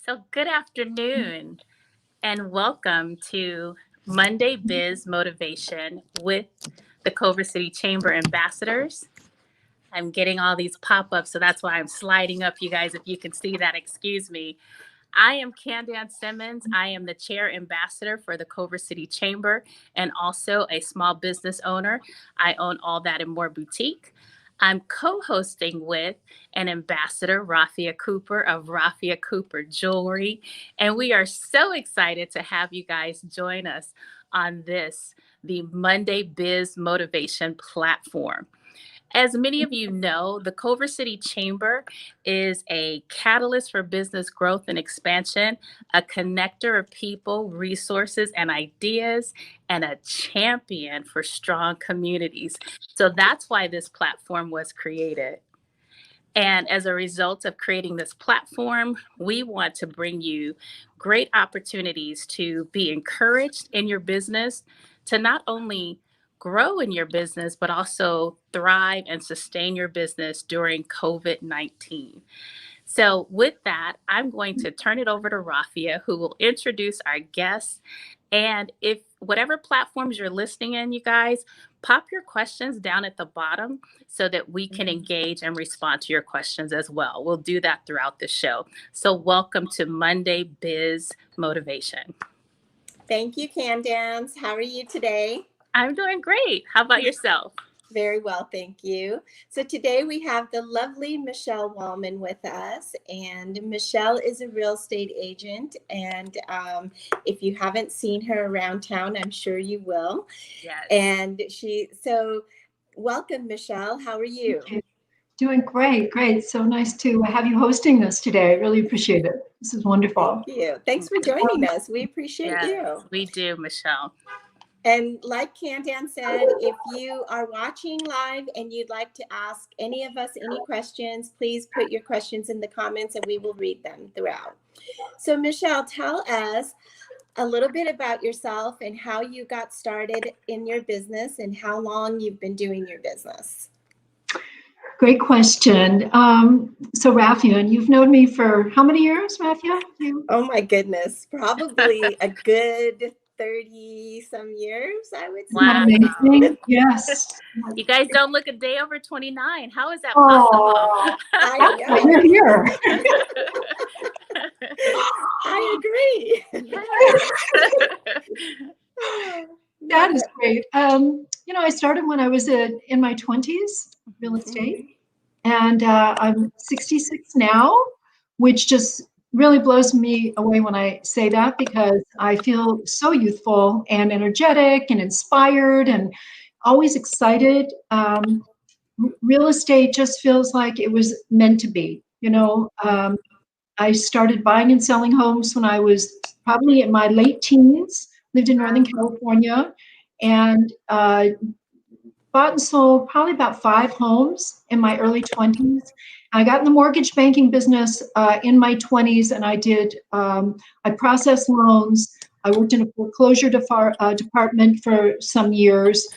So, good afternoon and welcome to Monday Biz Motivation with the Culver City Chamber Ambassadors. I'm getting all these pop ups, so that's why I'm sliding up, you guys. If you can see that, excuse me. I am Candance Simmons. I am the chair ambassador for the Culver City Chamber and also a small business owner. I own All That and More Boutique. I'm co-hosting with an ambassador, Rafia Cooper of Rafia Cooper Jewelry. And we are so excited to have you guys join us on the Monday Biz Motivation platform. As many of you know, the Culver City Chamber is a catalyst for business growth and expansion, a connector of people, resources, and ideas, and a champion for strong communities. So that's why this platform was created. And as a result of creating this platform, we want to bring you great opportunities to be encouraged in your business, to not only grow in your business, but also thrive and sustain your business during COVID-19. So, with that, I'm going to turn it over to Rafia, who will introduce our guests. And if whatever platforms you're listening in, you guys, pop your questions down at the bottom so that we can engage and respond to your questions as well. We'll do that throughout the show. So, welcome to Monday Biz Motivation. Thank you, Candance. How are you today? I'm doing great. How about yourself? Very well, thank you. So today we have the lovely Michele Walman with us, and Michele is a real estate agent. And if you haven't seen her around town, I'm sure you will. Yes. And welcome, Michele. How are you? Doing great. So nice to have you hosting this today. I really appreciate it. This is wonderful. Thank you. Thanks for joining us. We appreciate you. We do, Michele. And like Candance said, if you are watching live and you'd like to ask any of us any questions, please put your questions in the comments and we will read them throughout. So Michele, tell us a little bit about yourself and how you got started in your business and how long you've been doing your business. Great question. So Rafia, and you've known me for how many years, Rafia? Oh my goodness, probably a good 30 some years, I would say. Wow. Amazing. Yes. You guys don't look a day over 29. How is that possible? I know. You're here. I agree. That is great. I started when I was in my 20s, real estate, and I'm 66 now, which just really blows me away when I say that because I feel so youthful and energetic and inspired and always excited. Real estate just feels like it was meant to be. I started buying and selling homes when I was probably in my late teens, lived in Northern California, and bought and sold probably about 5 homes in my early 20s. I got in the mortgage banking business in my 20s, and I processed loans. I worked in a foreclosure department for some years.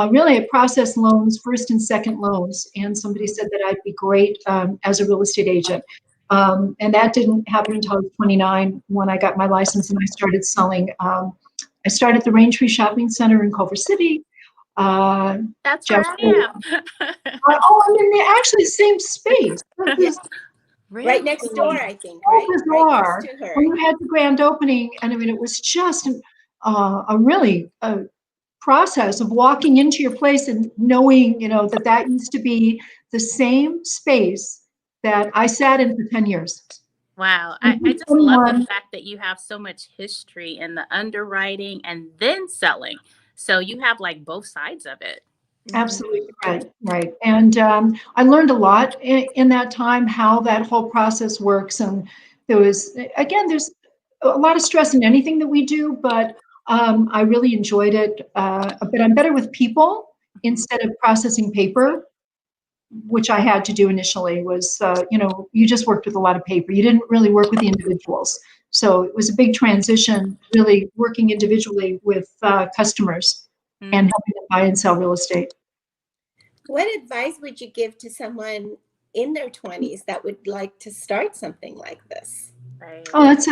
Really, I processed loans, first and second loans, and somebody said that I'd be great as a real estate agent. And that didn't happen until I was 29 when I got my license and I started selling. I started at the Raintree Shopping Center in Culver City. That's where I am. I'm in the same space. Yes. Really? Right next door, I think. Right? Bizarre. Right next to her. When we had the grand opening, and I mean, it was just a process of walking into your place and knowing, that used to be the same space that I sat in for 10 years. Wow. I just love the fact that you have so much history in the underwriting and then selling. So you have like both sides of it. Absolutely right. And I learned a lot in that time, how that whole process works. And there's a lot of stress in anything that we do, but I really enjoyed it. But I'm better with people instead of processing paper, which I had to do initially. Was you just worked with a lot of paper. You didn't really work with the individuals. So it was a big transition, really working individually with customers and helping them buy and sell real estate. What advice would you give to someone in their 20s that would like to start something like this? Right. Oh, that's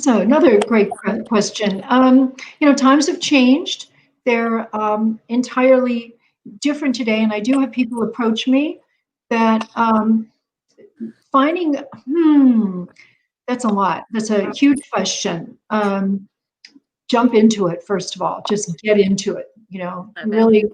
another great question. Times have changed. They're entirely different today, and I do have people approach me that finding. That's a lot. That's a huge question. Jump into it first of all. Just get into it. Okay. Really.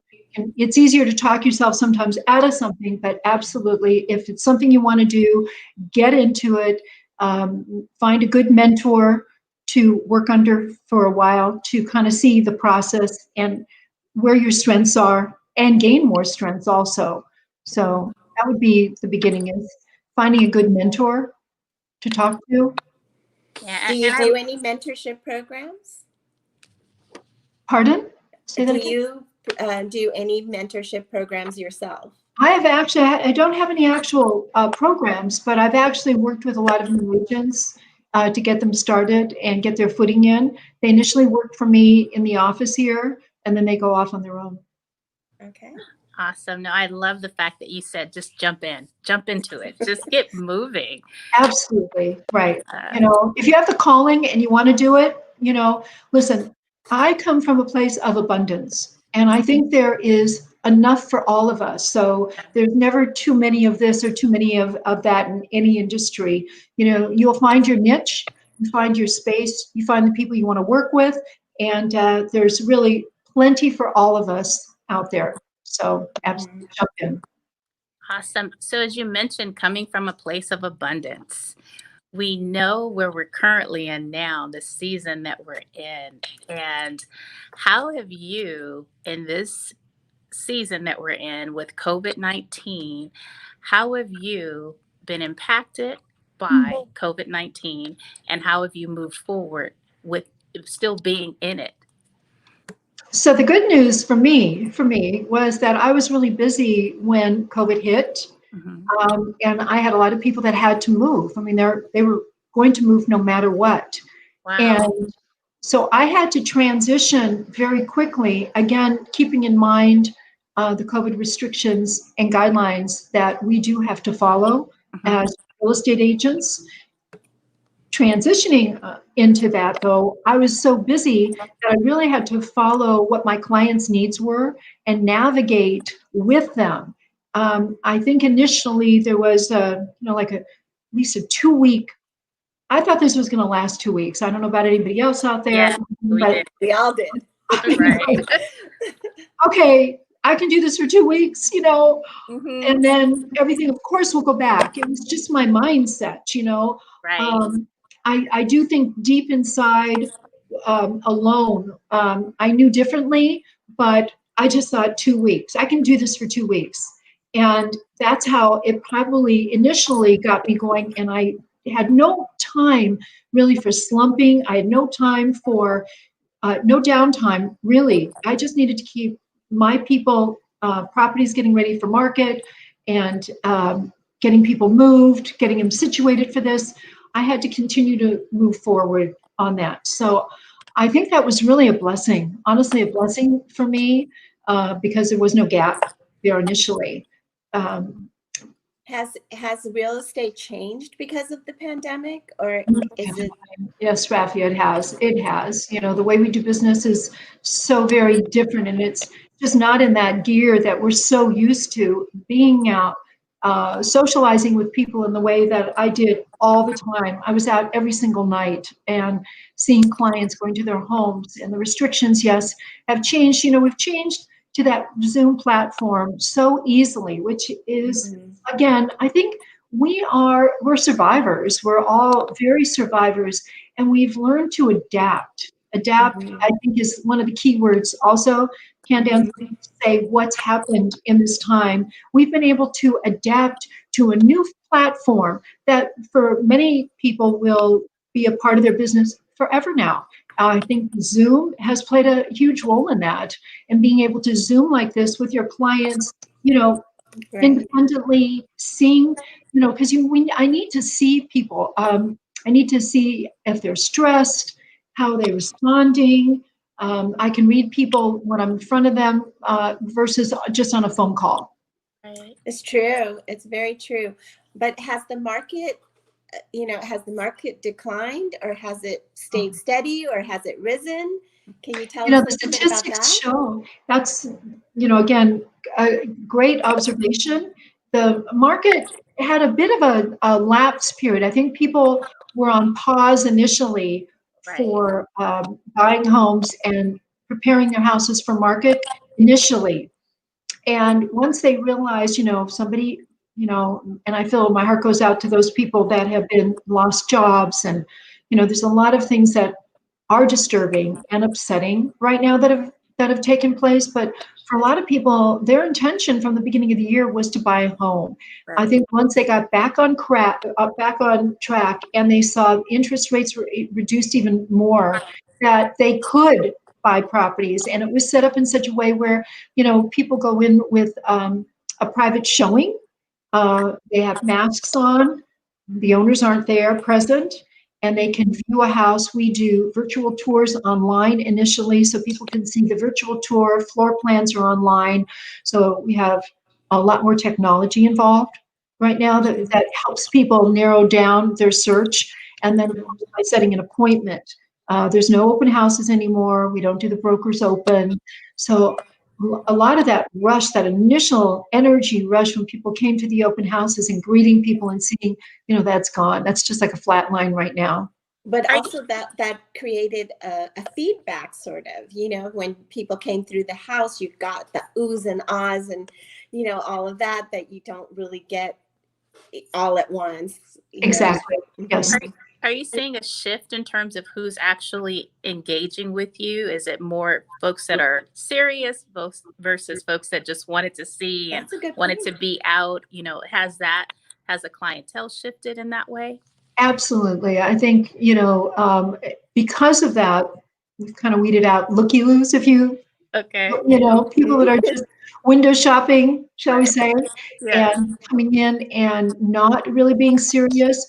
It's easier to talk yourself sometimes out of something, but absolutely, if it's something you want to do, get into it. Find a good mentor to work under for a while to kind of see the process and where your strengths are and gain more strengths also. So that would be the beginning, is finding a good mentor to talk to. Yeah. Do you do any mentorship programs? Pardon? Say that Do again? you do any mentorship programs yourself? I don't have any actual programs, but I've actually worked with a lot of new agents to get them started and get their footing in. They initially work for me in the office here, and then they go off on their own. Okay. Awesome. No, I love the fact that you said just jump into it, just get moving. Absolutely. Right. If you have the calling and you want to do it, listen, I come from a place of abundance, and I think there is enough for all of us. So there's never too many of this or too many of that in any industry. You'll find your niche, you find your space, you find the people you want to work with, and there's really plenty for all of us out there. So absolutely jump in. Awesome. So as you mentioned, coming from a place of abundance, we know where we're currently in now, the season that we're in. And how have you, in this season that we're in with COVID-19, how have you been impacted by COVID-19, and how have you moved forward with still being in it? So the good news for me was that I was really busy when COVID hit, and I had a lot of people that had to move. I mean, they were going to move no matter what, Wow. and so I had to transition very quickly. Again, keeping in mind the COVID restrictions and guidelines that we do have to follow as real estate agents. Transitioning into that, though, I was so busy that I really had to follow what my clients' needs were and navigate with them. I think initially there was at least a 2-week. I thought this was going to last 2 weeks. I don't know about anybody else out there. Yeah, we all did. Right. Okay, I can do this for 2 weeks, and then everything, of course, will go back. It was just my mindset, Right. I do think deep inside, alone, I knew differently, but I just thought 2 weeks. I can do this for 2 weeks. And that's how it probably initially got me going. And I had no time really for slumping. I had no time for no downtime, really. I just needed to keep my people, properties getting ready for market, and getting people moved, getting them situated for this. I had to continue to move forward on that. So I think that was really a blessing, honestly, a blessing for me, because there was no gap there initially. Has real estate changed because of the pandemic, or is it? Yes, Rafia, it has. It has. The way we do business is so very different, and it's just not in that gear that we're so used to being out, socializing with people in the way that I did all the time. I was out every single night and seeing clients, going to their homes, and the restrictions, yes, have changed. We've changed to that Zoom platform so easily, which is, again, I think we're survivors. We're all very survivors, and we've learned to adapt. Adapt, I think, is one of the key words. Also, Candance, say what's happened in this time. We've been able to adapt to a new platform that for many people will be a part of their business forever now. I think Zoom has played a huge role in that, and being able to Zoom like this with your clients, Right. independently seeing, because I need to see people. I need to see if they're stressed, how they're responding. I can read people when I'm in front of them versus just on a phone call. It's true. It's very true. But has the market has the market declined, or has it stayed steady, or has it risen? Can you tell us a The little bit about statistics that? show that's, again, a great observation. The market had a bit of a lapse period. I think people were on pause initially for buying homes and preparing their houses for market initially. And once they realize, somebody, and I feel my heart goes out to those people that have been lost jobs. And, there's a lot of things that are disturbing and upsetting right now that have taken place. But for a lot of people, their intention from the beginning of the year was to buy a home. Right. I think once they got back on track, and they saw interest rates were reduced even more, that they could buy properties, and it was set up in such a way where people go in with a private showing. They have masks on. The owners aren't there present, and they can view a house. We do virtual tours online initially, so people can see the virtual tour. Floor plans are online, so we have a lot more technology involved right now that helps people narrow down their search. And then by setting an appointment, there's no open houses anymore. We don't do the brokers open. So a lot of that rush, that initial energy rush when people came to the open houses and greeting people and seeing, that's gone. That's just like a flat line right now. But also that created a feedback, sort of, when people came through the house, you got the oohs and ahs and, all of that you don't really get all at once. Exactly. Yes. Are you seeing a shift in terms of who's actually engaging with you? Is it more folks that are serious versus folks that just wanted to see and wanted to be out? Has the clientele shifted in that way? Absolutely. I think, because of that, we've kind of weeded out looky-loos, people that are just window shopping, shall we say, and coming in and not really being serious.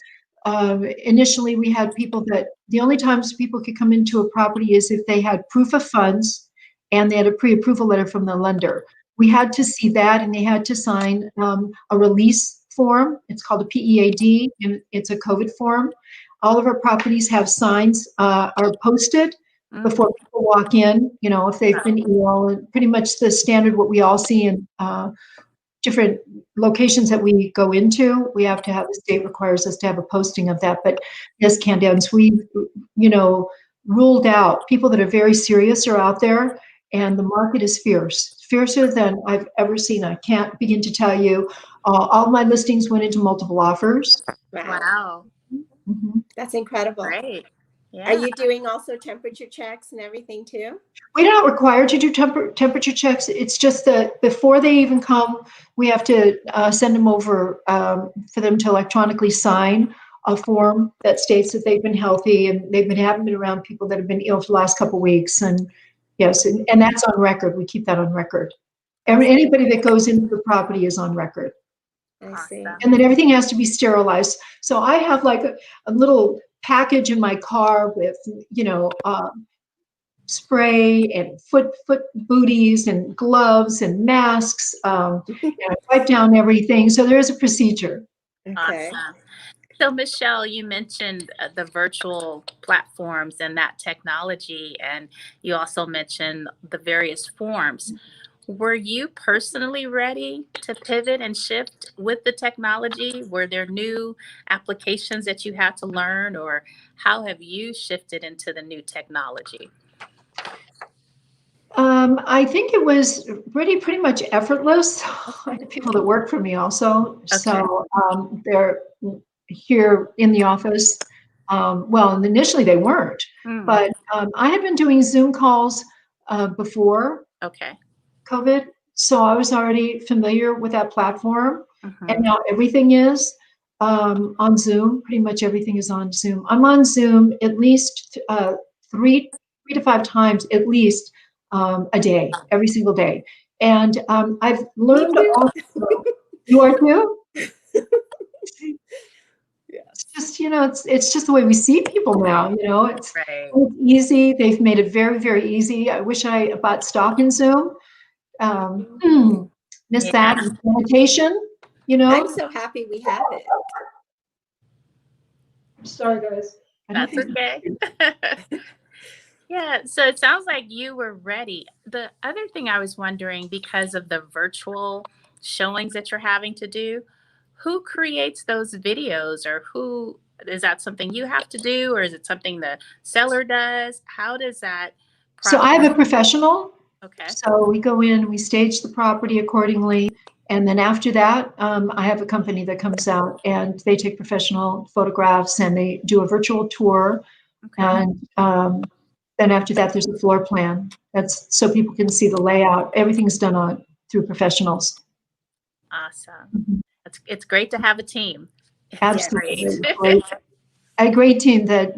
Initially, we had people that the only times people could come into a property is if they had proof of funds and they had a pre-approval letter from the lender. We had to see that, and they had to sign a release form. It's called a PEAD, and it's a COVID form. All of our properties have signs are posted before people walk in, if they've been ill, and pretty much the standard what we all see in different locations that we go into. We have to have, the state requires us to have a posting of that. But yes, Candance, we, ruled out people that are very serious are out there, and the market is fiercer than I've ever seen. I can't begin to tell you. All my listings went into multiple offers. Wow. Mm-hmm. That's incredible. Great. Yeah. Are you doing also temperature checks and everything too? We're not required to do temperature checks. It's just that before they even come, we have to send them over for them to electronically sign a form that states that they've been healthy and haven't been around people that have been ill for the last couple of weeks. And yes, and that's on record. We keep that on record. Anybody that goes into the property is on record. I see. And then everything has to be sterilized. So I have like a little package in my car with, spray and foot booties and gloves and masks. I wipe down everything. So there is a procedure. Okay. Awesome. So Michele, you mentioned the virtual platforms and that technology, and you also mentioned the various forms. Were you personally ready to pivot and shift with the technology? Were there new applications that you had to learn, or how have you shifted into the new technology? I think it was pretty much effortless. The people that work for me also. Okay. So they're here in the office. Well, initially they weren't, but I had been doing Zoom calls before COVID. So I was already familiar with that platform. And now everything is on Zoom. Pretty much everything is on Zoom. I'm on Zoom at least 3 to 5 times at least a day, every single day. And I've learned also, you are too? It's just, it's just the way we see people now, it's easy. They've made it very, very easy. I wish I bought stock in Zoom. Miss that meditation, I'm so happy we have it. Sorry, guys. I don't That's think. okay. Yeah, so it sounds like you were ready. The other thing I was wondering, because of the virtual showings that you're having to do, who creates those videos, or who is that something you have to do, or is it something the seller does? How does that So I process? have a professional. Okay. So we go in, we stage the property accordingly. And then after that, I have a company that comes out and they take professional photographs and they do a virtual tour. Okay. And then after that, there's a floor plan. That's so people can see the layout. Everything's done through professionals. Awesome. Mhm. It's great to have a team. It's Absolutely. great. A great team that,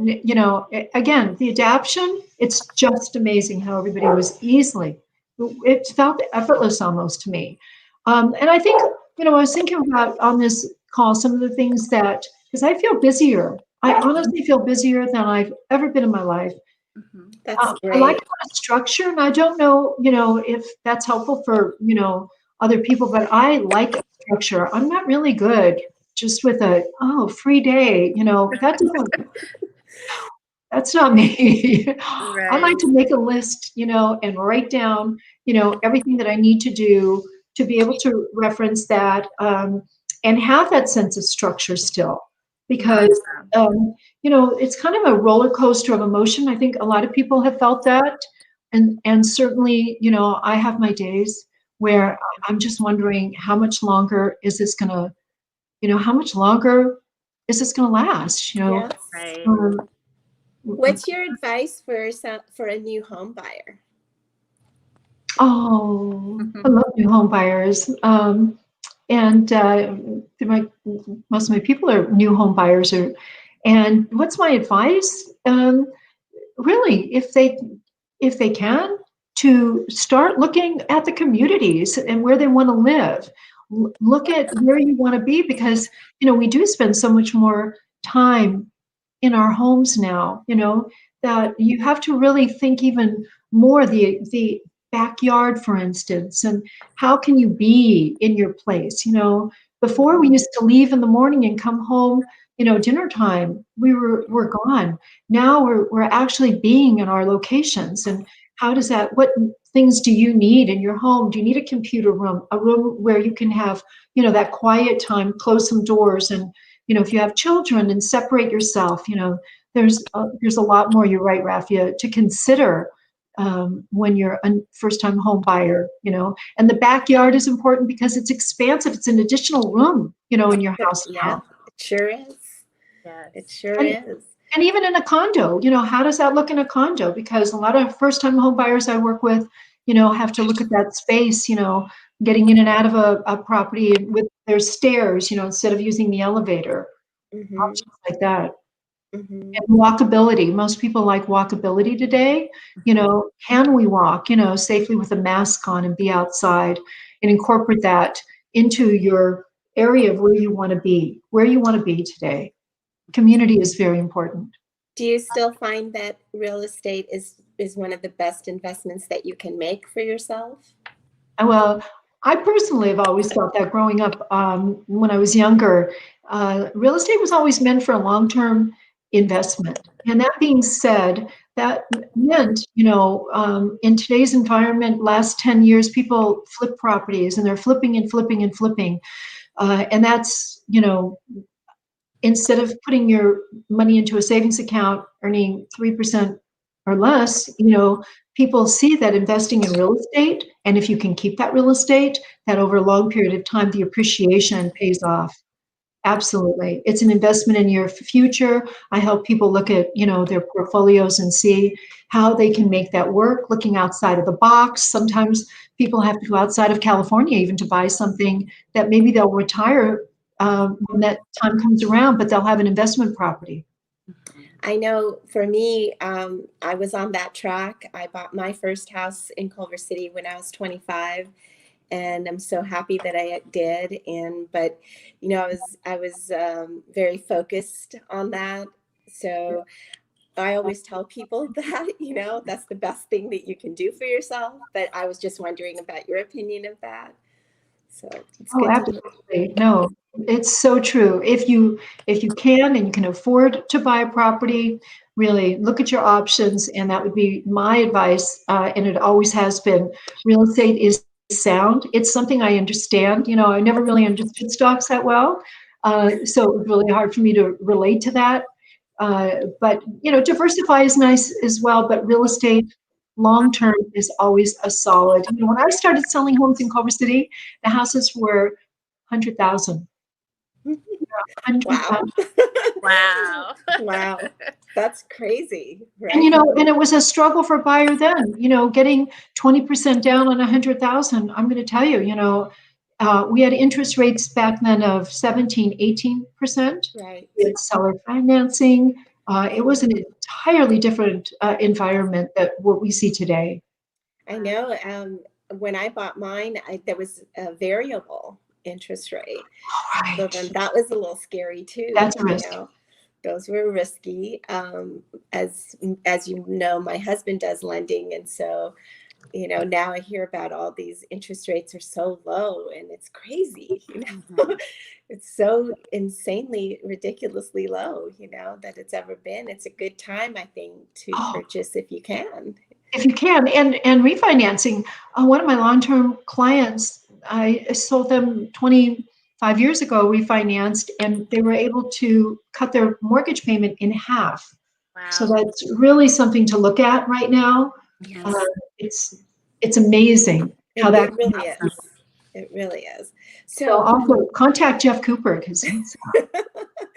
again, the adaption, it's just amazing how everybody was it felt effortless almost to me. And I think, I was thinking about on this call, some of the things because I feel busier. I honestly feel busier than I've ever been in my life. Mhm. That's I like great. a lot of structure, and I don't know, if that's helpful for, other people, but I like a structure. I'm not really good just with free day, that's not me. I like Right. to make a list, and write down, everything that I need to do to be able to reference that, and have that sense of structure still. Because, Awesome. it's kind of a roller coaster of emotion. I think a lot of people have felt that. And certainly, I have my days where I'm just wondering how much longer is this going to, how much longer is this going to last? Yes. Right. Um, What's your advice for a new home buyer? Oh, I Mhm. love new home buyers. And most of my people are new home buyers. And what's my advice? Really, if they can, to start looking at the communities and where they want to live. Look at where you want to be, because we do spend so much more time in our homes now, that you have to really think even more the backyard, for instance, and how can you be in your place? Before we used to leave in the morning and come home, dinner time, we're gone. Now we're actually being in our locations. And what things do you need in your home? Do you need a computer room, a room where you can have, that quiet time, close some doors, and if you have children, and separate yourself, there's a lot more, you're right, Rafia, to consider when you're a first-time home buyer, and the backyard is important because it's expansive. It's an additional room, in your house Yeah, now. it sure is. It Yes. sure And, is. and even in a condo, how does that look in a condo? Because a lot of first-time home buyers I work with, have to look at that space, getting in and out of a property with their stairs, instead of using the elevator, Hmm. options like that. Hmm. And walkability. Most people like walkability today. Can we walk, safely with a mask on and be outside, and incorporate that into your area of where you want to be today. Community is very important. Do you still find that real estate is one of the best investments that you can make for yourself? Well, I personally have always thought that growing up, when I was younger, real estate was always meant for a long-term investment. And that being said, that meant, in today's environment, last 10 years, people flip properties and they're flipping and flipping and flipping. And that's, instead of putting your money into a savings account earning 3% or less, people see that investing in real estate, and if you can keep that real estate, that over a long period of time, the appreciation pays off. Absolutely. It's an investment in your future. I help people look at, their portfolios and see how they can make that work, looking outside of the box. Sometimes people have to go outside of California even to buy something that maybe they'll retire when that time comes around, but they'll have an investment property. I know for me, I was on that track. I bought my first house in Culver City when I was 25, and I'm so happy that I did. But I was very focused on that. So I always tell people that, that's the best thing that you can do for yourself. But I was just wondering about your opinion of that. So it's Oh, good to hear. absolutely. No, it's so true. If you can and you can afford to buy a property, really look at your options, and that would be my advice. And it always has been. Real estate is sound. It's something I understand. I never really understood stocks that well, so it was really hard for me to relate to that. But diversify is nice as well. But real estate, long term, is always a solid. When I started selling homes in Culver City, the houses were 100,000. Wow. 100,000. Wow. Wow. That's crazy, right? And it was a struggle for a buyer then. Getting 20% down on 100,000. I'm going to tell you, we had interest rates back then of 17, 18%. Right. We had seller financing. It was an entirely different environment that what we see today. I know. When I bought mine, there was a variable interest rate. So Right. then that was a little scary too. That's a risk. Those were risky. As you know, my husband does lending, and so now I hear about all these interest rates are so low, and it's crazy. It's so insanely, ridiculously low. That it's ever been. It's a good time, I think, to purchase if you can. If you can, and refinancing. One of my long-term clients, I sold them 25 years ago, refinanced, and they were able to cut their mortgage payment in half. Wow. So that's really something to look at right now. Yes. It's amazing how that really is. It really is. So also contact Jeff Cooper because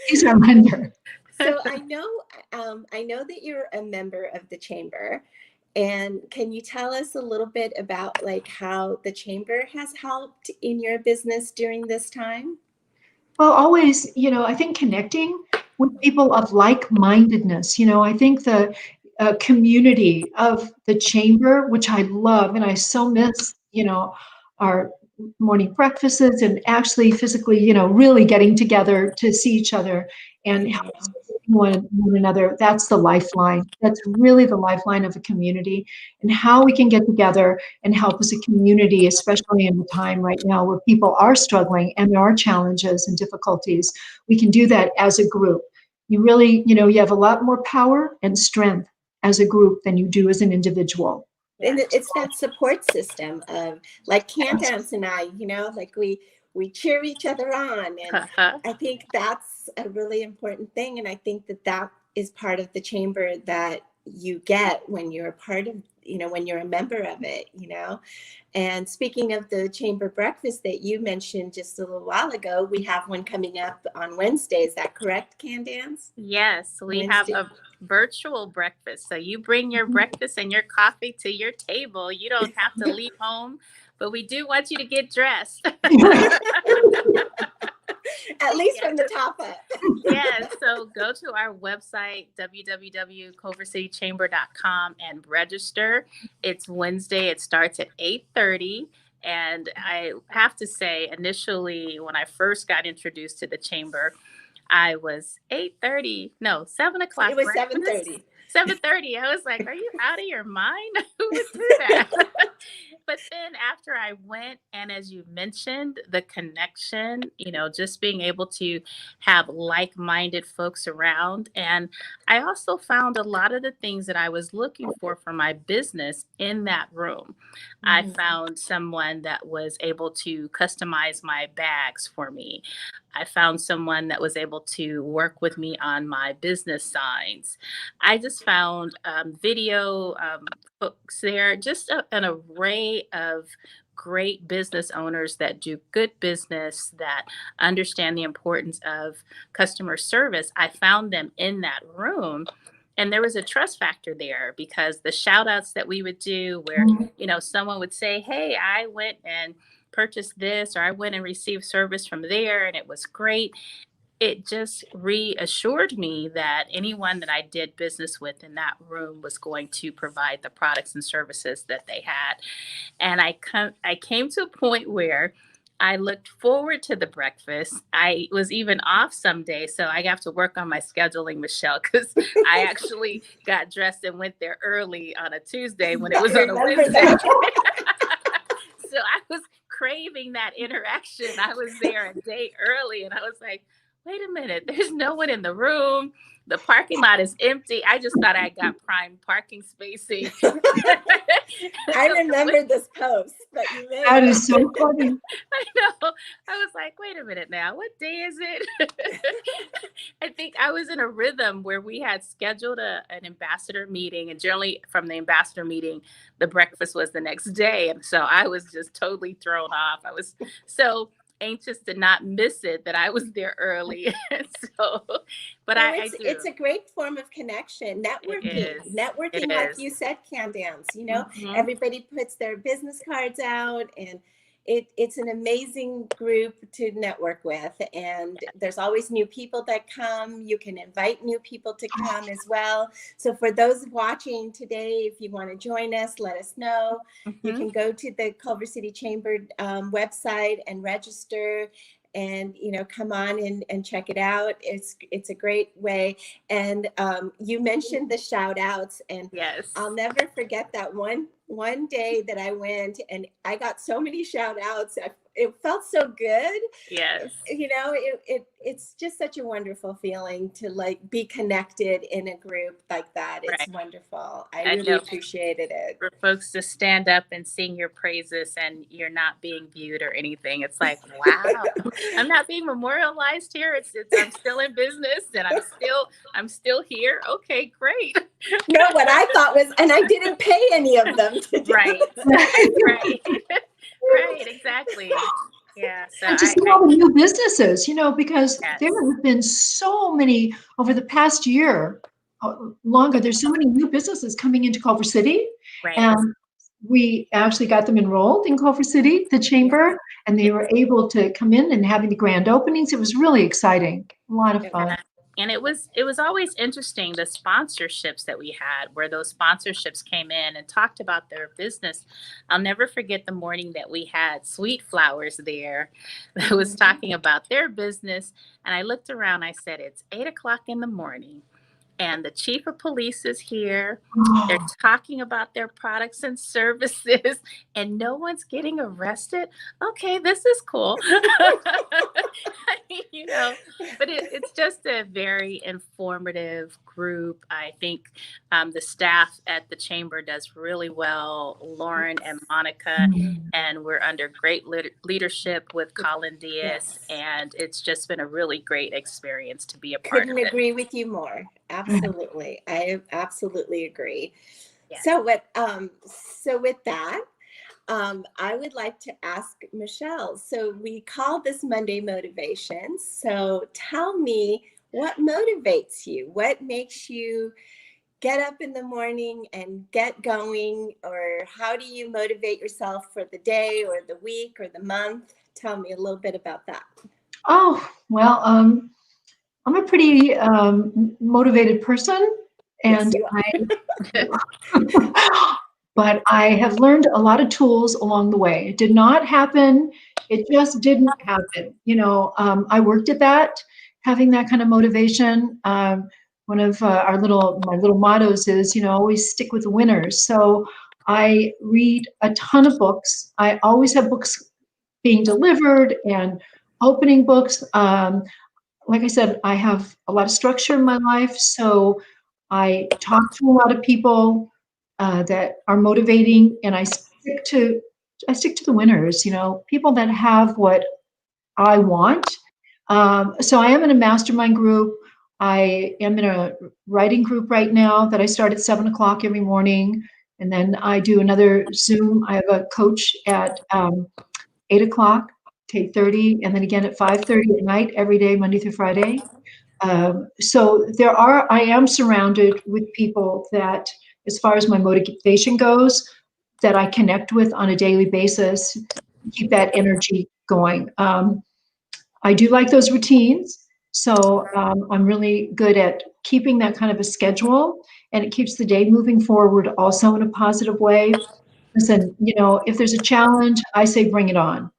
he's our lender. So I know that you're a member of the chamber. And can you tell us a little bit about how the chamber has helped in your business during this time? Well, always, I think connecting with people of like-mindedness. I think the community of the chamber, which I love, and I so miss, our morning breakfasts and actually physically, really getting together to see each other and help one another. That's the lifeline. That's really the lifeline of a community, and how we can get together and help as a community, especially in the time right now where people are struggling and there are challenges and difficulties. We can do that as a group. You really, you have a lot more power and strength as a group than you do as an individual. And it's that support system of Candance and I, we cheer each other on. And I think that's a really important thing. And I think that is part of the chamber that you get when you're a part of, when you're a member of it, And speaking of the chamber breakfast that you mentioned just a little while ago, we have one coming up on Wednesday. Is that correct, Candance? Yes, we have a virtual breakfast. So you bring your breakfast and your coffee to your table. You don't have to leave home, but we do want you to get dressed. At least from the top up. Yes. So go to our website, www.culvercitychamber.com, and register. It's Wednesday. It starts at 8:30. And I have to say, initially, when I first got introduced to the chamber, I was 7 o'clock. It was 7:30. 7:30. I was like, are you out of your mind? Who would do that? But then after I went, and as you mentioned, the connection, just being able to have like-minded folks around. And I also found a lot of the things that I was looking for my business in that room. I found someone that was able to customize my bags for me. I found someone that was able to work with me on my business signs. I just found video folks there, just an array of great business owners that do good business, that understand the importance of customer service. I found them in that room. And there was a trust factor there because the shout outs that we would do where, someone would say, hey, I went and purchased this, or I went and received service from there and it was great. It just reassured me that anyone that I did business with in that room was going to provide the products and services that they had. And I came to a point where I looked forward to the breakfast. I was even off some days, so I have to work on my scheduling, Michele, because I actually got dressed and went there early on a Tuesday when it was on a Wednesday. So I was craving that interaction. I was there a day early and I was like, wait a minute, there's no one in the room. The parking lot is empty. I just thought I got prime parking spacing. I remember this post that you made. That is so funny. I know. I was like, wait a minute now. What day is it? I think I was in a rhythm where we had scheduled an ambassador meeting. And generally from the ambassador meeting, the breakfast was the next day. And so I was just totally thrown off. I was so anxious to not miss it that I was there early. So, but well, I do. It's a great form of connection, networking. Networking, like you said, Candance, you know, everybody puts their business cards out, and it's an amazing group to network with. And there's always new people that come. You can invite new people to come as well. So for those watching today, if you want to join us, let us know. You can go to the Culver City Chamber website and register, and come on and check it out. It's a great way. And you mentioned the shout outs, and yes, I'll never forget that one day that I went and I got so many shout outs. It felt so good. Yes. It's just such a wonderful feeling to like be connected in a group like that. It's wonderful. I really appreciated it. For folks to stand up and sing your praises and you're not being viewed or anything. It's like, wow, I'm not being memorialized here. It's I'm still in business and I'm still here. Okay, great. No, what I thought was, and I didn't pay any of them to do right. Right, exactly. Yeah. So and to see all the new businesses, because there have been so many over the past year, longer. There's so many new businesses coming into Culver City, and we actually got them enrolled in Culver City, the chamber, and they were able to come in and having the grand openings. It was really exciting, a lot of fun. And it was always interesting, the sponsorships that we had, where those sponsorships came in and talked about their business. I'll never forget the morning that we had Sweet Flowers there that was talking about their business. And I looked around, I said, it's 8:00 in the morning. And the chief of police is here. They're talking about their products and services, and no one's getting arrested. Okay, this is cool. But it's just a very informative group. I think the staff at the chamber does really well, Lauren and Monica, and we're under great leadership with Colin Diaz, and it's just been a really great experience to be a part of it. Couldn't agree with you more. Absolutely. I absolutely agree. Yeah. So with that, I would like to ask Michele. So we call this Monday Motivation. So tell me, what motivates you? What makes you get up in the morning and get going? Or how do you motivate yourself for the day or the week or the month? Tell me a little bit about that. Oh, well, I'm a pretty motivated person, and but I have learned a lot of tools along the way. It did not happen. It just didn't happen. I worked at that, having that kind of motivation. One of my little mottos is, always stick with the winners. So I read a ton of books. I always have books being delivered and opening books. Like I said, I have a lot of structure in my life, so I talk to a lot of people that are motivating, and I stick to the winners. People that have what I want. So I am in a mastermind group. I am in a writing group right now that I start at 7:00 every morning, and then I do another Zoom. I have a coach at 8:00. 8:30, and then again at 5:30 at night every day, Monday through Friday. So I am surrounded with people that, as far as my motivation goes, that I connect with on a daily basis, keep that energy going. I do like those routines. So I'm really good at keeping that kind of a schedule, and it keeps the day moving forward also in a positive way. Listen, if there's a challenge, I say bring it on.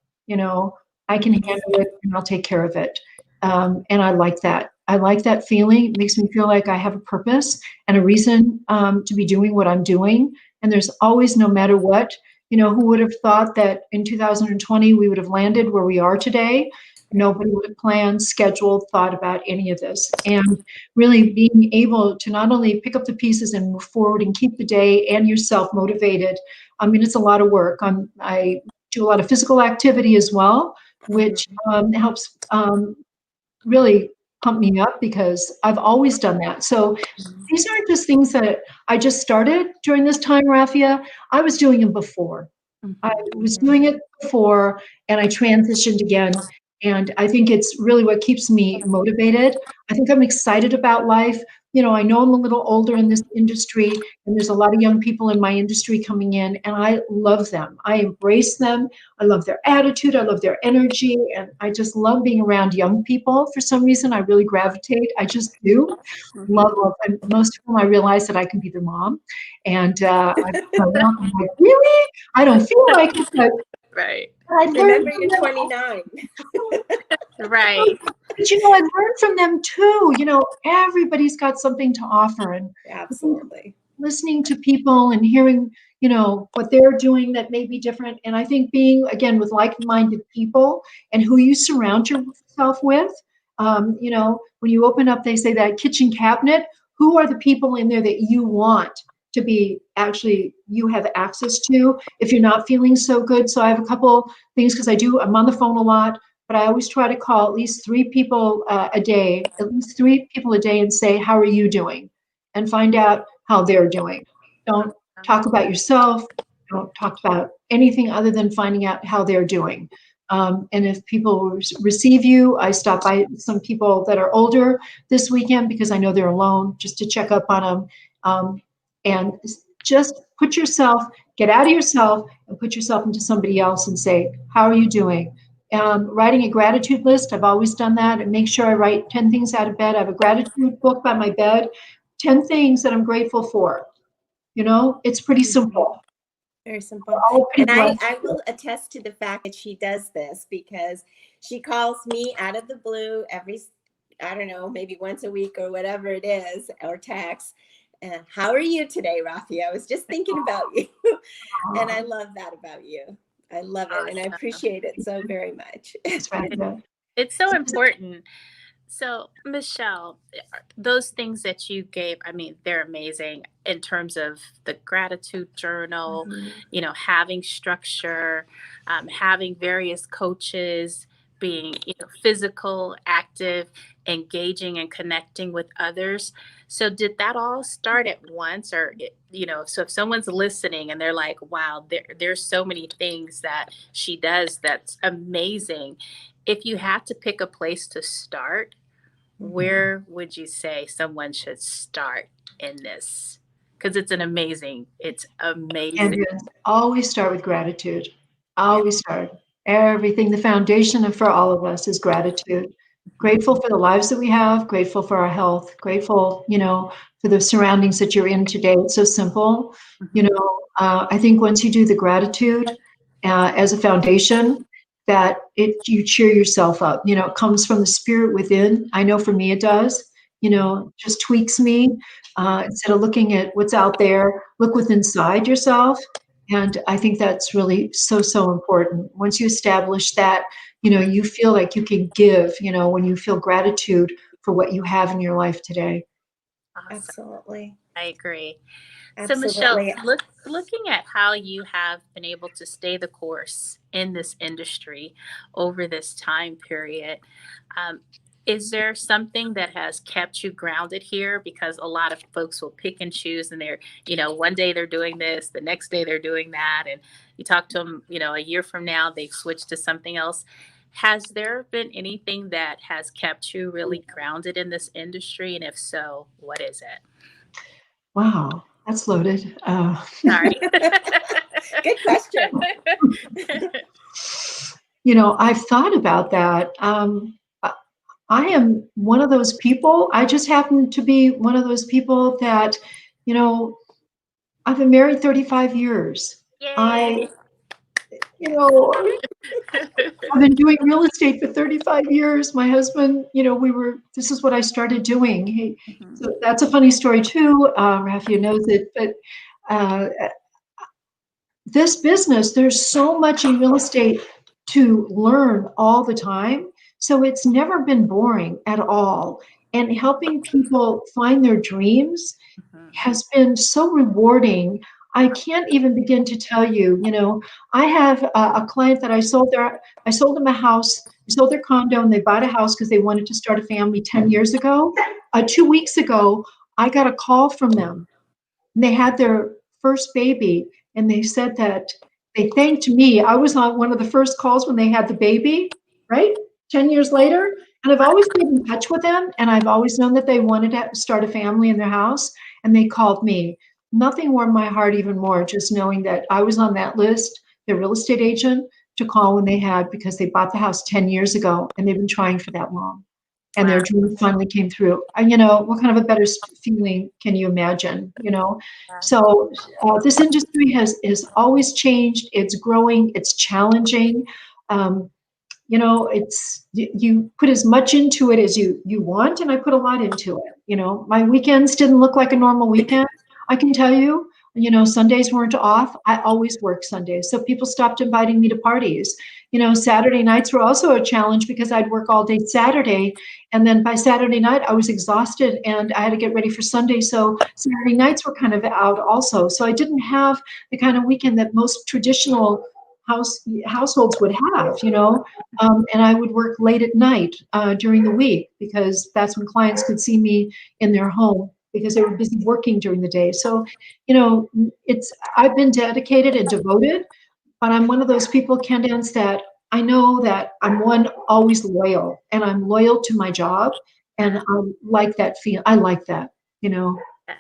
I can handle it and I'll take care of it. And I like that. I like that feeling. It makes me feel like I have a purpose and a reason to be doing what I'm doing. And there's always, no matter what, Who would have thought that in 2020 we would have landed where we are today? Nobody would have planned, scheduled, thought about any of this. And really being able to not only pick up the pieces and move forward and keep the day and yourself motivated. I mean, it's a lot of work. I do a lot of physical activity as well, which helps really pump me up because I've always done that. So these aren't just things that I just started during this time, Rafia. I was doing them before. I was doing it before and I transitioned again. And I think it's really what keeps me motivated. I think I'm excited about life. I know I'm a little older in this industry, and there's a lot of young people in my industry coming in, and I love them. I embrace them. I love their attitude. I love their energy. And I just love being around young people. For some reason, I really gravitate. I just do. Love. And most of them, I realize that I can be their mom. And I'm like, really? I don't feel like it, but Right. I Remember, you're 29. Right. But I learned from them too. Everybody's got something to offer, and Absolutely. listening to people and hearing, what they're doing that may be different. And I think being again with like-minded people and who you surround yourself with. When you open up, they say that kitchen cabinet. Who are the people in there that you want to be actually you have access to if you're not feeling so good? So I have a couple things because I'm on the phone a lot. But I always try to call at least 3 people a day, and say, how are you doing? And find out how they're doing. Don't talk about yourself. Don't talk about anything other than finding out how they're doing. And if people receive you, I stop by some people that are older this weekend because I know they're alone, just to check up on them. And just get out of yourself and put yourself into somebody else and say, how are you doing? Writing a gratitude list. I've always done that, and make sure I write 10 things out of bed. I have a gratitude book by my bed, 10 things that I'm grateful for. It's pretty simple. Very simple. And I will attest to the fact that she does this because she calls me out of the blue every, I don't know, maybe once a week or whatever it is, or text. How are you today, Rafia? I was just thinking about you. And I love that about you. I love it, and I appreciate it so very much. It's so important. So, Michele, those things that you gave, I mean, they're amazing in terms of the gratitude journal, having structure, having various coaches, being physical, active, engaging and connecting with others. So did that all start at once, or so if someone's listening and they're like, wow, there's so many things that she does that's amazing. If you had to pick a place to start, where would you say someone should start in this? Because it's amazing. And always start with gratitude. Always start. Everything, the foundation for all of us is gratitude. Grateful for the lives that we have, grateful for our health, grateful, for the surroundings that you're in today. It's so simple. I think once you do the gratitude as a foundation, that you cheer yourself up. It comes from the spirit within. I know for me it does. Just tweaks me. Instead of looking at what's out there, look within inside yourself. And I think that's really so, so important. Once you establish that, you feel like you can give, when you feel gratitude for what you have in your life today. Awesome. Absolutely. I agree. Absolutely. So Michele, looking at how you have been able to stay the course in this industry over this time period, is there something that has kept you grounded here? Because a lot of folks will pick and choose, and they're, one day they're doing this, the next day they're doing that. And you talk to them, a year from now, they've switched to something else. Has there been anything that has kept you really grounded in this industry? And if so, what is it? Wow, that's loaded. Sorry. Good question. I've thought about that. I am one of those people. I just happen to be one of those people that, I've been married 35 years. Yay. I've been doing real estate for 35 years. My husband, this is what I started doing. So that's a funny story too. Rafia knows it, but this business, there's so much in real estate to learn all the time. So it's never been boring at all. And helping people find their dreams Mhm. has been so rewarding. I can't even begin to tell you, I have a client that I sold them a house, I sold their condo, and they bought a house because they wanted to start a family 10 years ago. 2 weeks ago, I got a call from them. And they had their first baby, and they said that they thanked me. I was on one of the first calls when they had the baby, right? 10 years later. And I've always been in touch with them, and I've always known that they wanted to start a family in their house, and they called me. Nothing warmed my heart even more, just knowing that I was on that list, the real estate agent, to call when they had, because they bought the house 10 years ago, and they've been trying for that long. And their Wow. dream finally came through. And, what kind of a better feeling can you imagine, So this industry has always changed. It's growing. It's challenging. Um, it's you put as much into it as you want, and I put a lot into it. My weekends didn't look like a normal weekend. I can tell you. Sundays weren't off. I always worked Sundays, so people stopped inviting me to parties. Saturday nights were also a challenge because I'd work all day Saturday, and then by Saturday night I was exhausted and I had to get ready for Sunday. So Saturday nights were kind of out also. So I didn't have the kind of weekend that most traditional households would have. And I would work late at night during the week because that's when clients could see me in their home because they were busy working during the day. So, I've been dedicated and devoted, but I'm one of those people, Candance, that I know that I'm always loyal, and I'm loyal to my job, and I like that feel. I like that.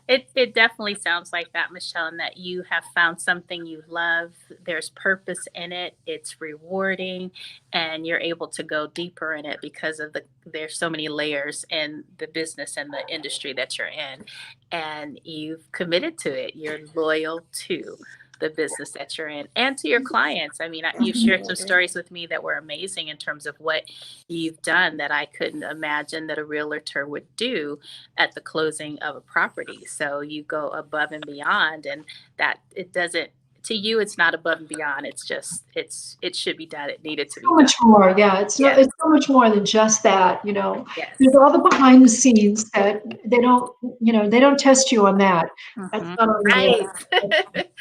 It definitely sounds like that, Michele, and that you have found something you love. There's purpose in it. It's rewarding, and you're able to go deeper in it because of there's so many layers in the business and the industry that you're in, and you've committed to it. You're loyal to the business that you're in and to your clients. I mean, you've shared some stories with me that were amazing in terms of what you've done that I couldn't imagine that a realtor would do at the closing of a property. So you go above and beyond, and that it doesn't, to you, it's not above and beyond. It's just, it should be done. It needed to be So done. much more. Yeah, it's Yes. it's so much more than just that. Yes. There's all the behind the scenes that they don't test you on that. That's Mhm. not on the Right.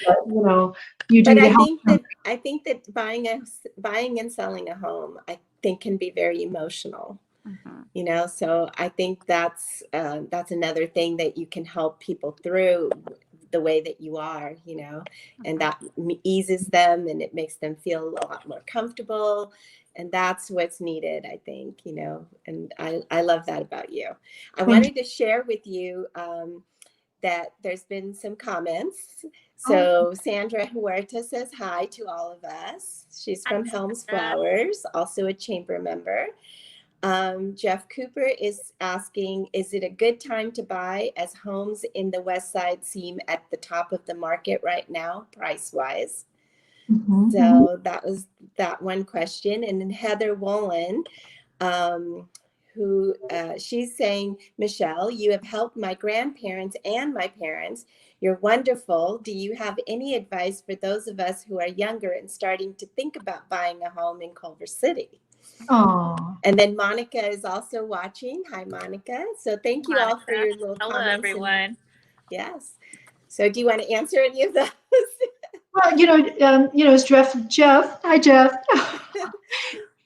but, you do But to I help think them. that buying and selling a home, I think, can be very emotional. Mhm. So I think that's another thing that you can help people through the way that you are, and that eases them and it makes them feel a lot more comfortable. And that's what's needed, I think, and I love that about you. I wanted to share with you that there's been some comments. So Sandra Huerta says hi to all of us. She's from Helms Flowers, also a chamber member. Jeff Cooper is asking, is it a good time to buy as homes in the West Side seem at the top of the market right now, price-wise? Mhm. So that was that one question. And then Heather Wallen, she's saying, Michele, you have helped my grandparents and my parents. You're wonderful. Do you have any advice for those of us who are younger and starting to think about buying a home in Culver City? Oh, And then Monica is also watching. Hi, Monica. So thank you all for your little Hello, comments. everyone. Yes. So do you want to answer any of those? well, it's Jeff. Hi, Jeff.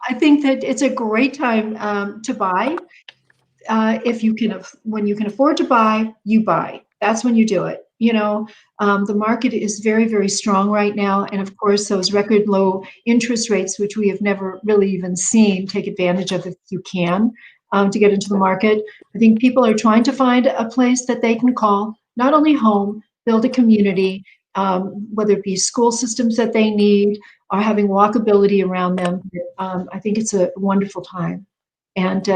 I think that it's a great time to buy. If you can, when you can afford to buy, you buy. That's when you do it. The market is very, very strong right now, and of course, those record low interest rates, which we have never really even seen, take advantage of if you can to get into the market. I think people are trying to find a place that they can call not only home, build a community, whether it be school systems that they need or having walkability around them. I think it's a wonderful time, and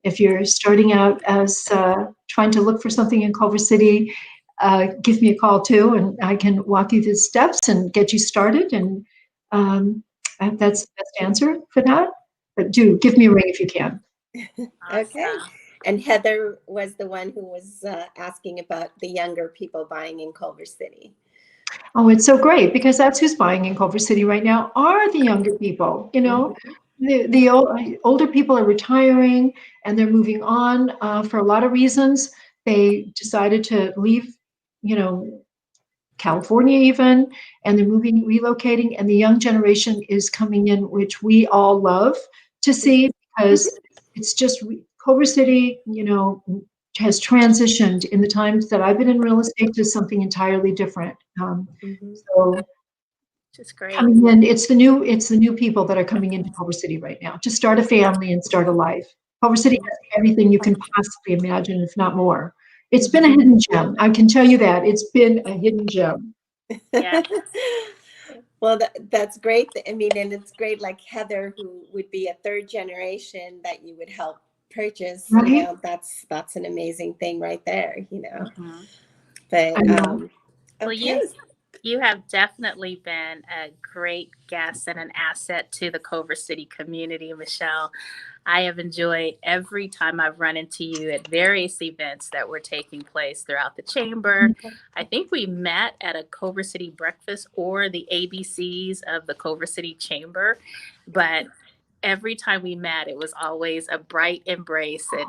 if you're starting out as trying to look for something in Culver City, give me a call too, and I can walk you through the steps and get you started. And that's the best answer for that. But do give me a ring if you can. Okay. Awesome. And Heather was the one who was asking about the younger people buying in Culver City. Oh, it's so great because that's who's buying in Culver City right now are the younger people. You know, the older people are retiring and they're moving on for a lot of reasons. They decided to leave, you know, California even, and they're moving, relocating, and the young generation is coming in, which we all love to see because it's just Culver City, you know, has transitioned in the times that I've been in real estate to something entirely different. So Just great. coming in, it's the new people that are coming into Culver City right now to start a family and start a life. Culver City has everything you can possibly imagine, if not more. It's been a hidden gem. I can tell you that. It's been a hidden gem. Yeah. Well, that's great. I mean, and it's great, like Heather, who would be a third generation that you would help purchase. Right? You know, that's an amazing thing right there. You know, but I know. Well, okay. you have definitely been a great guest and an asset to the Culver City community, Michele. I have enjoyed every time I've run into you at various events that were taking place throughout the chamber. I think we met at a Culver City breakfast or the ABCs of the Culver City Chamber, but every time we met, it was always a bright embrace and,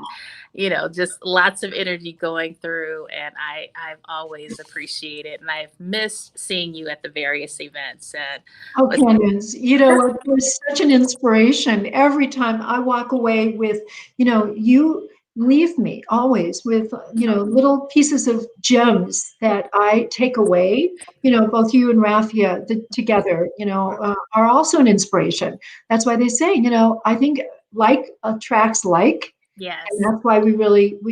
you know, just lots of energy going through. And I've always appreciated and I've missed seeing you at the various events. And Oh, Candance, you know, it was such an inspiration. Every time I walk away with, you know, you leave me always with, you know, little pieces of gems that I take away. You know, both you and Rafia together, you know, are also an inspiration. That's why they say, you know, I think like attracts like. yes, And that's why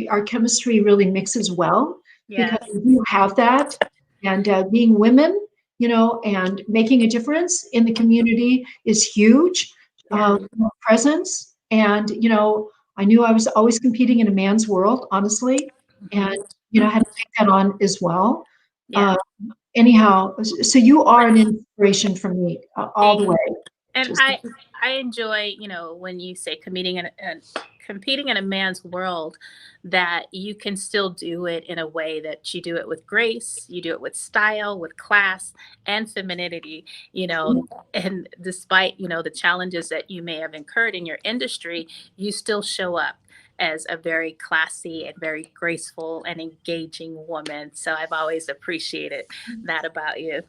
our chemistry really mixes well because yes, we do have that. And being women, you know, and making a difference in the community is huge. Yeah. Presence. And, you know, I knew I was always competing in a man's world, honestly. And, you know, I had to take that on as well. yeah. Anyhow, so you are an inspiration for me all the way. And Just, I enjoy, you know, when you say competing in a man's world, that you can still do it in a way that you do it with grace, you do it with style, with class, and femininity, you know, and despite, you know, the challenges that you may have incurred in your industry, you still show up as a very classy and very graceful and engaging woman. So I've always appreciated that about you.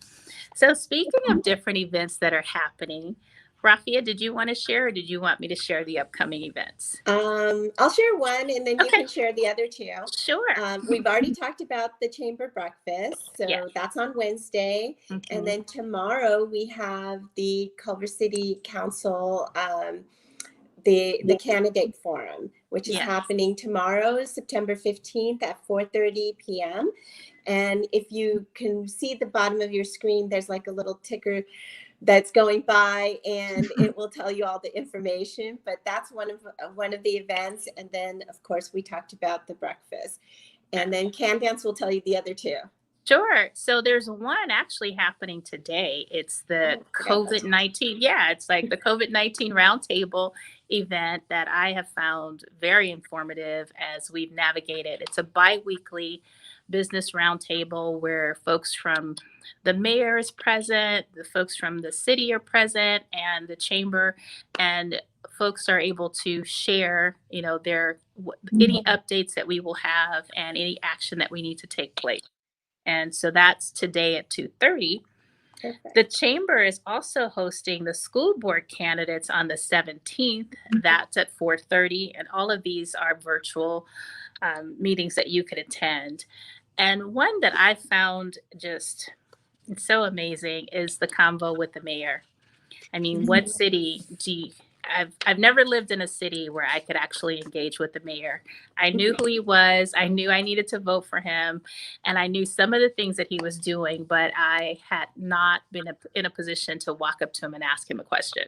So speaking of different events that are happening, Rafia, did you want to share or did you want me to share the upcoming events? I'll share one and then you Okay. can share the other two. Sure. We've already talked about the chamber breakfast. So Yeah. that's on Wednesday. And then tomorrow we have the Culver City Council, the candidate forum, which is Yeah. happening tomorrow, September 15th at 4:30 p.m. And if you can see the bottom of your screen, there's like a little ticker that's going by and it will tell you all the information, but that's one of the events. And then of course we talked about the breakfast, and then Candance will tell you the other two. Sure. So there's one actually happening today. It's the COVID-19. Yeah, it's like the COVID-19 roundtable event that I have found very informative as we've navigated. It's a bi-weekly business roundtable where folks from the mayor is present, the folks from the city are present, and the chamber, and folks are able to share, you know, their any updates that we will have and any action that we need to take place. And so that's today at 2:30. The chamber is also hosting the school board candidates on the 17th. That's at 4:30. And all of these are virtual meetings that you could attend. And one that I found just so amazing is the convo with the mayor. I mean, what city do you, I've never lived in a city where I could actually engage with the mayor. I knew who he was. I knew I needed to vote for him, and I knew some of the things that he was doing, but I had not been in a position to walk up to him and ask him a question.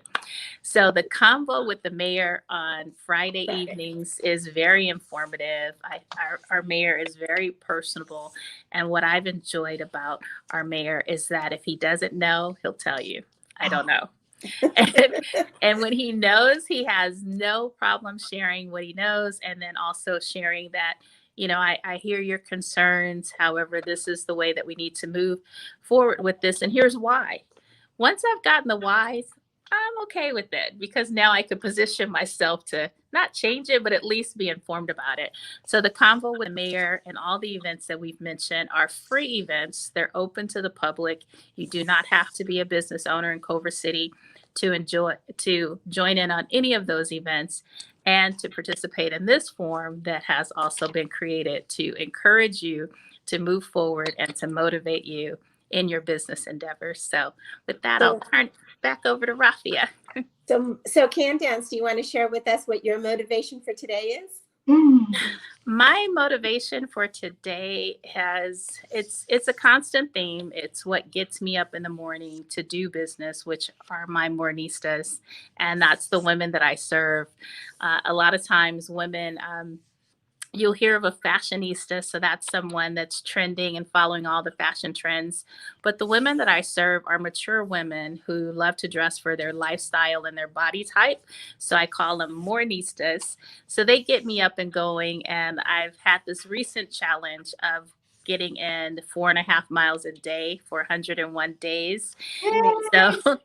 So the convo with the mayor on Friday evenings is very informative. Our mayor is very personable, and what I've enjoyed about our mayor is that if he doesn't know, he'll tell you, I don't know. And when he knows, he has no problem sharing what he knows, and then also sharing that I hear your concerns. However, this is the way that we need to move forward with this. And here's why. Once I've gotten the whys, I'm okay with it because now I could position myself to not change it, but at least be informed about it. So the convo with the mayor and all the events that we've mentioned are free events. They're open to the public. You do not have to be a business owner in Culver City to join in on any of those events and to participate in this forum that has also been created to encourage you to move forward and to motivate you in your business endeavors. So with that, I'll turn back over to Rafia. So Candance, do you want to share with us what your motivation for today is? My motivation for today it's a constant theme. It's what gets me up in the morning to do business, which are my mornistas, and that's the women that I serve. A lot of times women, you'll hear of a fashionista, so that's someone that's trending and following all the fashion trends. But the women that I serve are mature women who love to dress for their lifestyle and their body type. So I call them mornistas. So they get me up and going. And I've had this recent challenge of getting in 4.5 miles a day for 101 days. So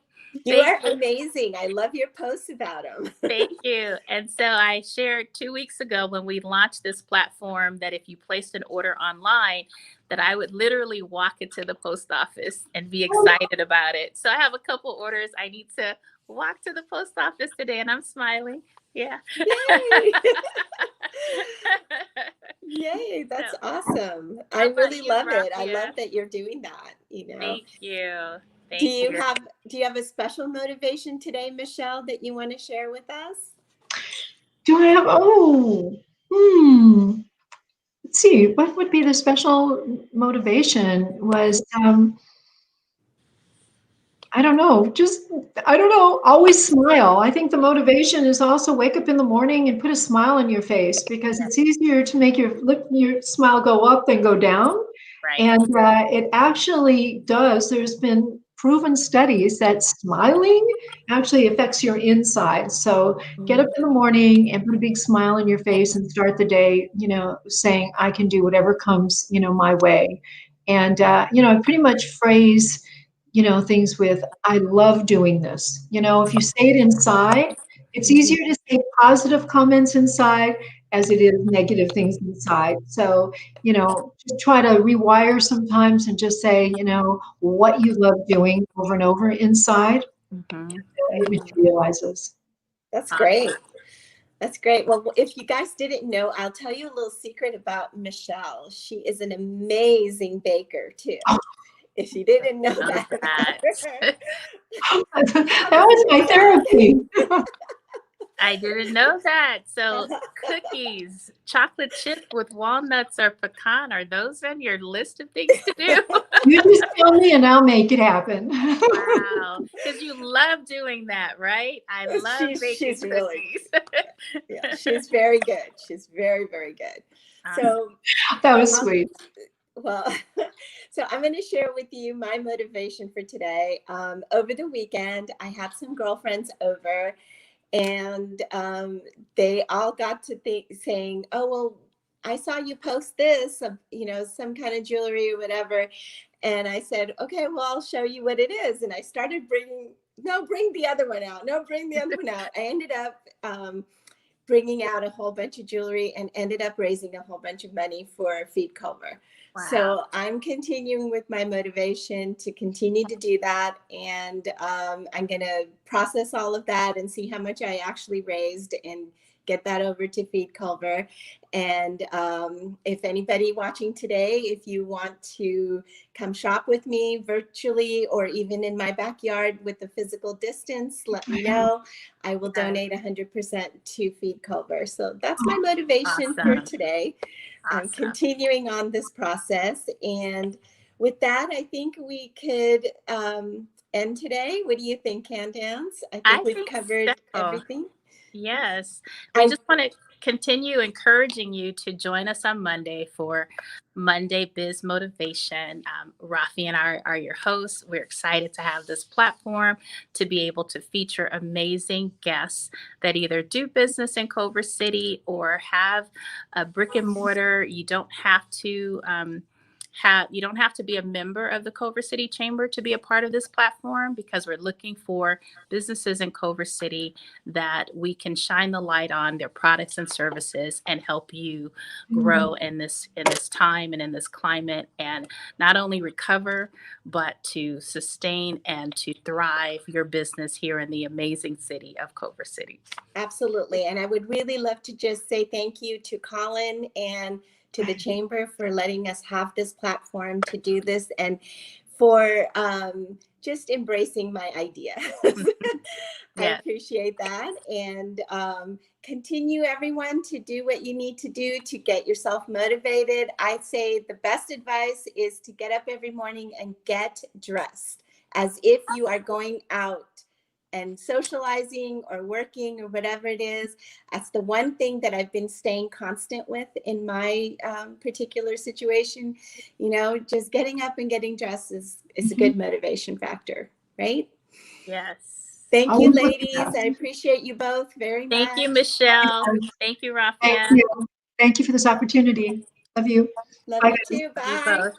you are amazing. I love your posts about them. Thank you. And so I shared 2 weeks ago when we launched this platform that if you placed an order online, that I would literally walk into the post office and be excited about it. So I have a couple orders. I need to walk to the post office today and I'm smiling. Yeah. Yay. Yay, that's awesome. I really love it. I love that you're doing that, Thank you. Do you have a special motivation today, Michele, that you want to share with us? Do I have, let's see, what would be the special motivation was, I don't know, always smile. I think the motivation is also wake up in the morning and put a smile on your face because it's easier to make your smile go up than go down. Right. And it actually does. There's been proven studies that smiling actually affects your inside. So get up in the morning and put a big smile on your face and start the day, saying, I can do whatever comes, my way. And, I pretty much phrase, things with, I love doing this. If you say it inside, it's easier to say positive comments inside as it is negative things inside. So, just try to rewire sometimes and just say, what you love doing over and over inside. It materializes. That's great. That's great. Well, if you guys didn't know, I'll tell you a little secret about Michele. She is an amazing baker too. If you didn't know that. That was my therapy. I didn't know that. So cookies, chocolate chip with walnuts or pecan, are those on your list of things to do? You just tell me and I'll make it happen. Wow. Because you love doing that, right? I love baking cookies. Really, yeah, she's very good. She's very, very good. So that was sweet. Well, so I'm going to share with you my motivation for today. Over the weekend, I had some girlfriends over. And they all got to saying, oh, well, I saw you post this, some kind of jewelry or whatever. And I said, okay, well, I'll show you what it is. And I started bring the other one out. No, bring the other one out. I ended up bringing out a whole bunch of jewelry and ended up raising a whole bunch of money for Feed Culver. Wow. So I'm continuing with my motivation to continue to do that. And I'm going to process all of that and see how much I actually raised and get that over to Feed Culver. And if anybody watching today, if you want to come shop with me virtually or even in my backyard with the physical distance, let me know. I will donate 100% to Feed Culver. So that's my motivation for today. I'm continuing on this process. And with that, I think we could end today. What do you think, Candance? I think we've covered everything. Yes. I just want to continue encouraging you to join us on Monday for Monday Biz Motivation. Rafi and I are your hosts. We're excited to have this platform to be able to feature amazing guests that either do business in Culver City or have a brick and mortar. You don't have to be a member of the Culver City Chamber to be a part of this platform, because we're looking for businesses in Culver City that we can shine the light on their products and services and help you grow in this time and in this climate, and not only recover but to sustain and to thrive your business here in the amazing city of Culver City. Absolutely. And I would really love to just say thank you to Colin and to the Chamber for letting us have this platform to do this, and for just embracing my idea. I appreciate that. And continue, everyone, to do what you need to do to get yourself motivated. I'd say the best advice is to get up every morning and get dressed as if you are going out and socializing or working or whatever it is. That's the one thing that I've been staying constant with in my particular situation. You know, just getting up and getting dressed is a good motivation factor, right? Yes. Thank you, ladies. I appreciate you both very much. Thank you, Michele. Thank you, Rafia. Thank you. Thank you for this opportunity. Love you. Love Bye, you too. You Bye. both.